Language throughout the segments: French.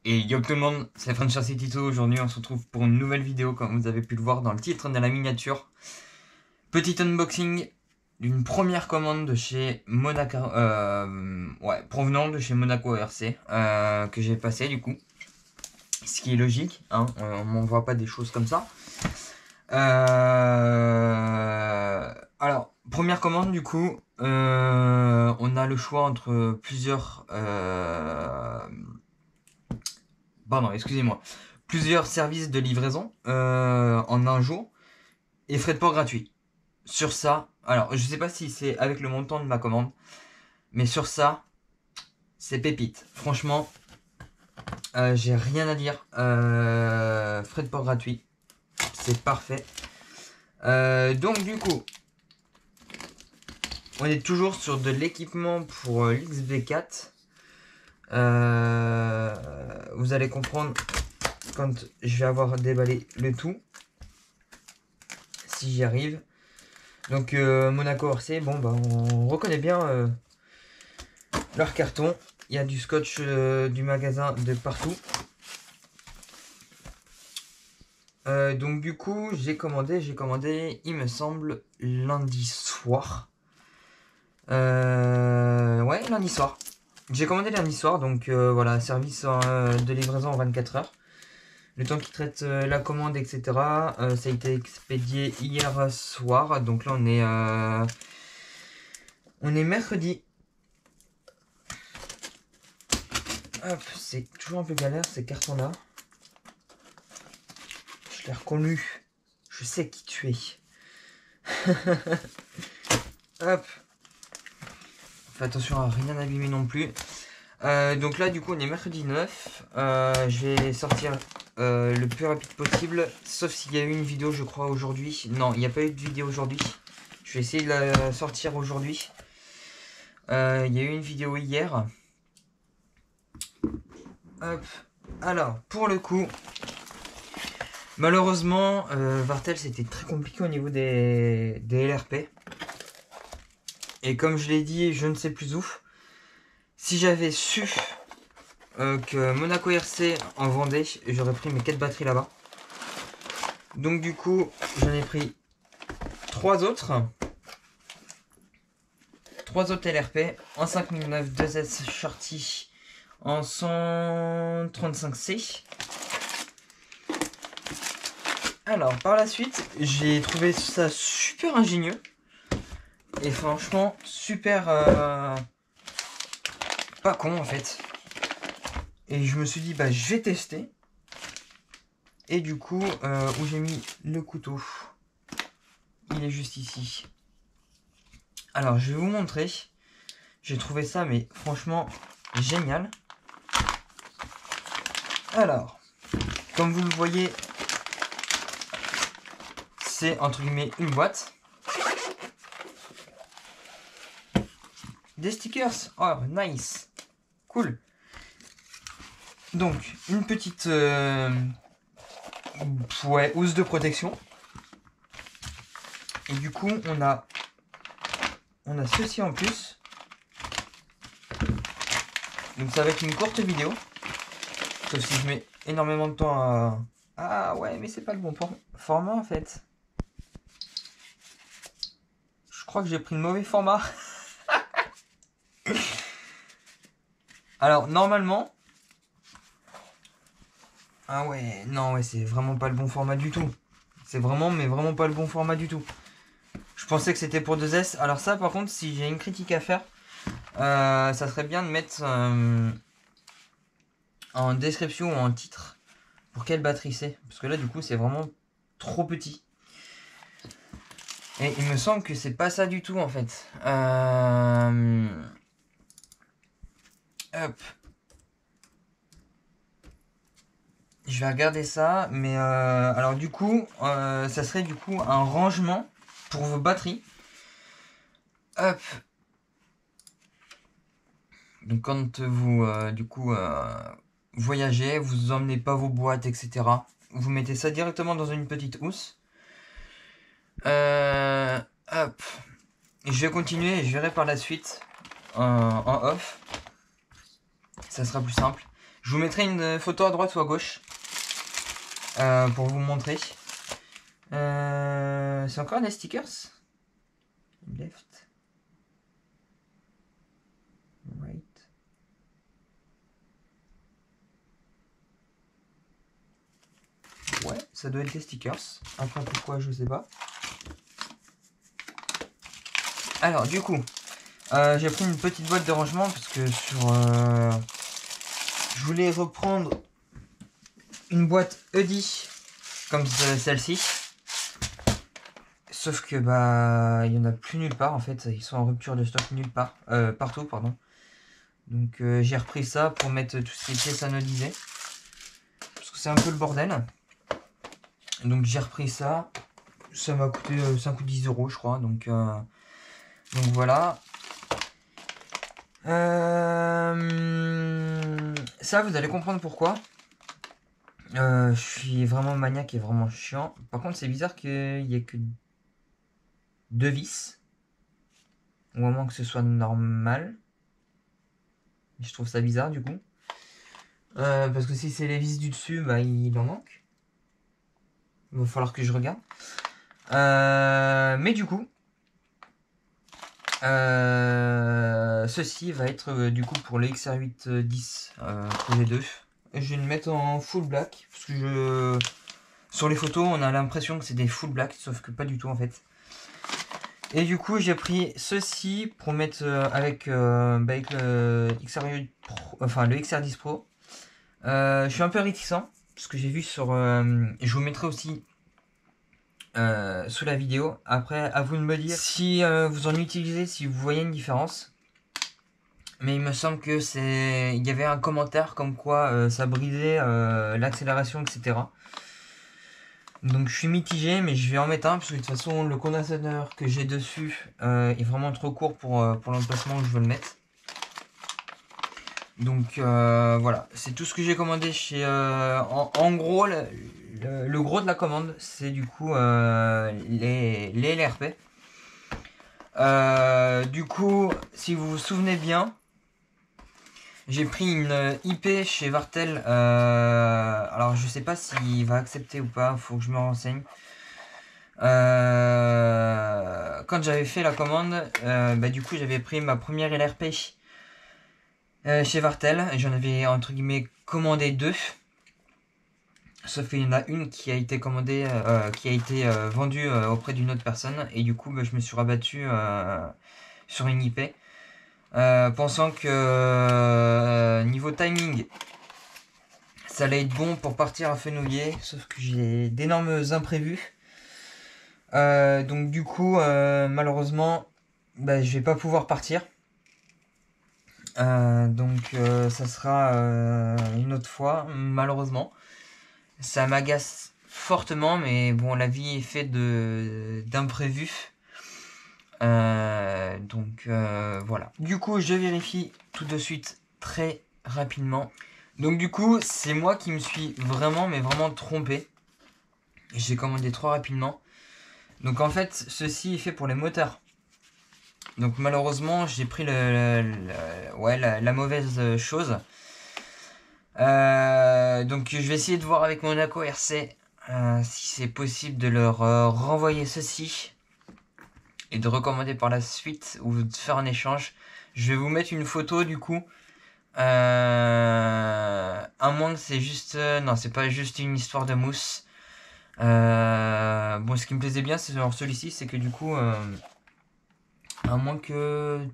Et yo tout le monde, c'est Franchise Tito. Aujourd'hui, on se retrouve pour une nouvelle vidéo, comme vous avez pu le voir dans le titre de la miniature. Petit unboxing d'une première commande de chez Monaco, provenant de chez Monaco RC, que j'ai passé du coup. Ce qui est logique, hein, on m'envoie pas des choses comme ça. Alors, première commande du coup, on a le choix entre plusieurs... pardon, excusez-moi. Plusieurs services de livraison en un jour et frais de port gratuits. Sur ça, alors je sais pas si c'est avec le montant de ma commande, mais sur ça, c'est pépite. Franchement, j'ai rien à dire. Frais de port gratuits, c'est parfait. Donc du coup, on est toujours sur de l'équipement pour l'XV4. Vous allez comprendre quand je vais avoir déballé le tout, si j'y arrive. Donc Monaco RC, bon bah on reconnaît bien leur carton. Il y a du scotch du magasin de partout. Donc du coup j'ai commandé, il me semble, lundi soir. Ouais, lundi soir. J'ai commandé lundi soir, donc voilà, service de livraison en 24 heures. Le temps qu'ils traitent la commande, etc. Ça a été expédié hier soir, donc là on est mercredi. Hop, c'est toujours un peu galère ces cartons-là. Je l'ai reconnu. Je sais qui tu es. Hop. Fais attention à rien abîmer non plus. Donc là, du coup, on est mercredi 9. Je vais sortir le plus rapide possible. Sauf s'il y a eu une vidéo, je crois, aujourd'hui. Non, il n'y a pas eu de vidéo aujourd'hui. Je vais essayer de la sortir aujourd'hui. Il y a eu une vidéo hier. Hop. Alors, pour le coup, malheureusement, Vartel, c'était très compliqué au niveau des LRP. Et comme je l'ai dit, je ne sais plus où. Si j'avais su que Monaco RC en vendait, j'aurais pris mes 4 batteries là-bas. Donc du coup, j'en ai pris 3 autres. 3 autres LRP en 5009 2S Shorty en 135C. Alors, par la suite, j'ai trouvé ça super ingénieux. Et franchement, super pas con en fait. Et je me suis dit, bah je vais tester. Et du coup, où j'ai mis le couteau, il est juste ici. Alors, je vais vous montrer. J'ai trouvé ça, mais franchement, génial. Alors, comme vous le voyez, c'est entre guillemets une boîte. Des stickers. Oh, nice. Cool. Donc, une petite housse de protection. Et du coup, on a ceci en plus. Donc ça va être une courte vidéo. Sauf si je mets énormément de temps à... Ah ouais, mais c'est pas le bon format en fait. Je crois que j'ai pris le mauvais format. Alors normalement... Ah ouais, non ouais, c'est vraiment pas le bon format du tout. C'est vraiment, mais vraiment pas le bon format du tout. Je pensais que c'était pour 2S. Alors ça par contre, si j'ai une critique à faire, ça serait bien de mettre en description ou en titre pour quelle batterie c'est. Parce que là du coup c'est vraiment trop petit. Et il me semble que c'est pas ça du tout en fait. Hop. Je vais regarder ça. Mais alors du coup, ça serait du coup un rangement pour vos batteries. Hop. Donc quand vous du coup voyagez, vous emmenez pas vos boîtes, etc. Vous mettez ça directement dans une petite housse. Hop. Et je vais continuer et je verrai par la suite en off. Ça sera plus simple. Je Je vous mettrai une photo à droite ou à gauche pour vous montrer. C'est encore des stickers. Left. Right. Ouais, ça doit être des stickers. Après, pourquoi, je sais pas. Alors, du coup, j'ai pris une petite boîte de rangement parce que je voulais reprendre une boîte Eddy comme celle-ci. Sauf que bah il y en a plus nulle part en fait, ils sont en rupture de stock nulle part, partout pardon. Donc j'ai repris ça pour mettre toutes ces pièces anodisées. Parce que c'est un peu le bordel. Donc j'ai repris ça. Ça m'a coûté 5 ou 10 euros je crois. Donc voilà. Ça vous allez comprendre pourquoi. Je suis vraiment maniaque et vraiment chiant. Par contre c'est bizarre qu'il n'y ait que 2 vis. Au moment que ce soit normal. Je trouve ça bizarre du coup. Parce que si c'est les vis du dessus, bah il en manque. Il va falloir que je regarde. Mais du coup, ceci va être du coup pour le XR810 projet 2. Et je vais le mettre en full black. Parce que sur les photos, on a l'impression que c'est des full black, sauf que pas du tout en fait. Et du coup, j'ai pris ceci pour mettre avec le XR8 Pro, enfin le XR10 Pro. Je suis un peu réticent parce que j'ai vu sur. Je vous mettrai aussi sous la vidéo. Après, à vous de me dire si vous en utilisez, si vous voyez une différence. Mais il me semble que il y avait un commentaire comme quoi ça brisait l'accélération, etc. Donc je suis mitigé, mais je vais en mettre un, parce que de toute façon le condensateur que j'ai dessus est vraiment trop court pour l'emplacement où je veux le mettre. Donc voilà, c'est tout ce que j'ai commandé chez... en gros, le gros de la commande, c'est du coup les LRP. Du coup, si vous vous souvenez bien, j'ai pris une IP chez Vartel. Alors je sais pas s'il va accepter ou pas, faut que je me renseigne. Quand j'avais fait la commande, bah, du coup j'avais pris ma première LRP chez Vartel. J'en avais entre guillemets commandé 2. Sauf qu'il y en a une qui a été commandée, qui a été vendue auprès d'une autre personne. Et du coup bah, je me suis rabattu sur une IP. Pensant que niveau timing ça allait être bon pour partir à Fenouillet, sauf que j'ai d'énormes imprévus. Donc du coup malheureusement bah, je vais pas pouvoir partir. Donc ça sera une autre fois malheureusement. Ça m'agace fortement, mais bon, la vie est faite d'imprévus. Donc voilà. Du coup, je vérifie tout de suite très rapidement. Donc du coup, c'est moi qui me suis vraiment, mais vraiment trompé. J'ai commandé trop rapidement. Donc en fait, ceci est fait pour les moteurs. Donc malheureusement, j'ai pris la mauvaise chose. Donc je vais essayer de voir avec Monaco RC si c'est possible de leur renvoyer ceci. Et de recommander par la suite ou de faire un échange. Je vais vous mettre une photo du coup. À moins que c'est juste... non, c'est pas juste une histoire de mousse. Bon, ce qui me plaisait bien c'est sur celui-ci, c'est que du coup... à moins que...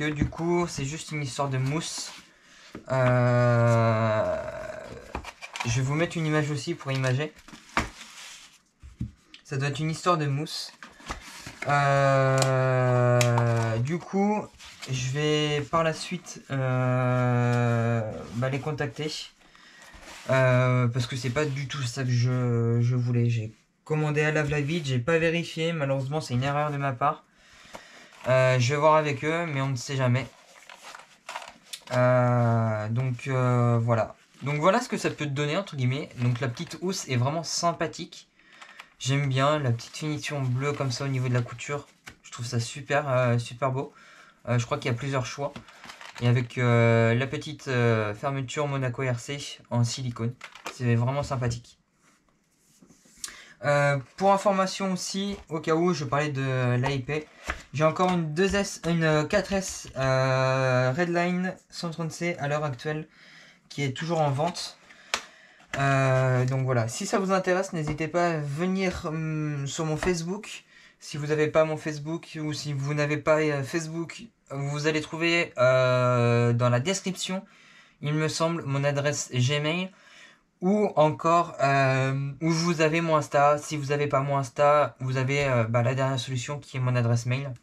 du coup c'est juste une histoire de mousse. Je vais vous mettre une image aussi pour imager. Ça doit être une histoire de mousse. Du coup, je vais par la suite les contacter. Parce que c'est pas du tout ça que je voulais. J'ai commandé à lave-la-vide, j'ai pas vérifié. Malheureusement, c'est une erreur de ma part. Je vais voir avec eux, mais on ne sait jamais. Donc voilà. Donc voilà ce que ça peut te donner entre guillemets. Donc la petite housse est vraiment sympathique. J'aime bien la petite finition bleue comme ça au niveau de la couture. Je trouve ça super, super beau. Je crois qu'il y a plusieurs choix. et avec la petite fermeture Monaco RC en silicone. C'est vraiment sympathique. Pour information aussi, au cas où je parlais de l'AIP, j'ai encore une 2S, une 4S Redline 130C à l'heure actuelle qui est toujours en vente. Donc voilà, si ça vous intéresse, n'hésitez pas à venir sur mon Facebook. Si vous n'avez pas mon Facebook ou si vous n'avez pas Facebook, vous allez trouver dans la description, il me semble, mon adresse Gmail. Ou encore, où vous avez mon Insta. Si vous n'avez pas mon Insta, vous avez la dernière solution qui est mon adresse mail.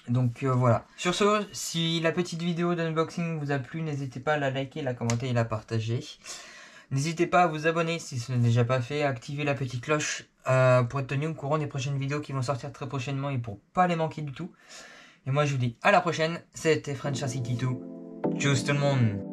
Donc voilà. Sur ce, si la petite vidéo d'unboxing vous a plu, n'hésitez pas à la liker, la commenter et la partager. N'hésitez pas à vous abonner si ce n'est déjà pas fait, à activer la petite cloche pour être tenu au courant des prochaines vidéos qui vont sortir très prochainement et pour pas les manquer du tout. Et moi je vous dis à la prochaine, c'était French City 2. Tchuss tout le monde!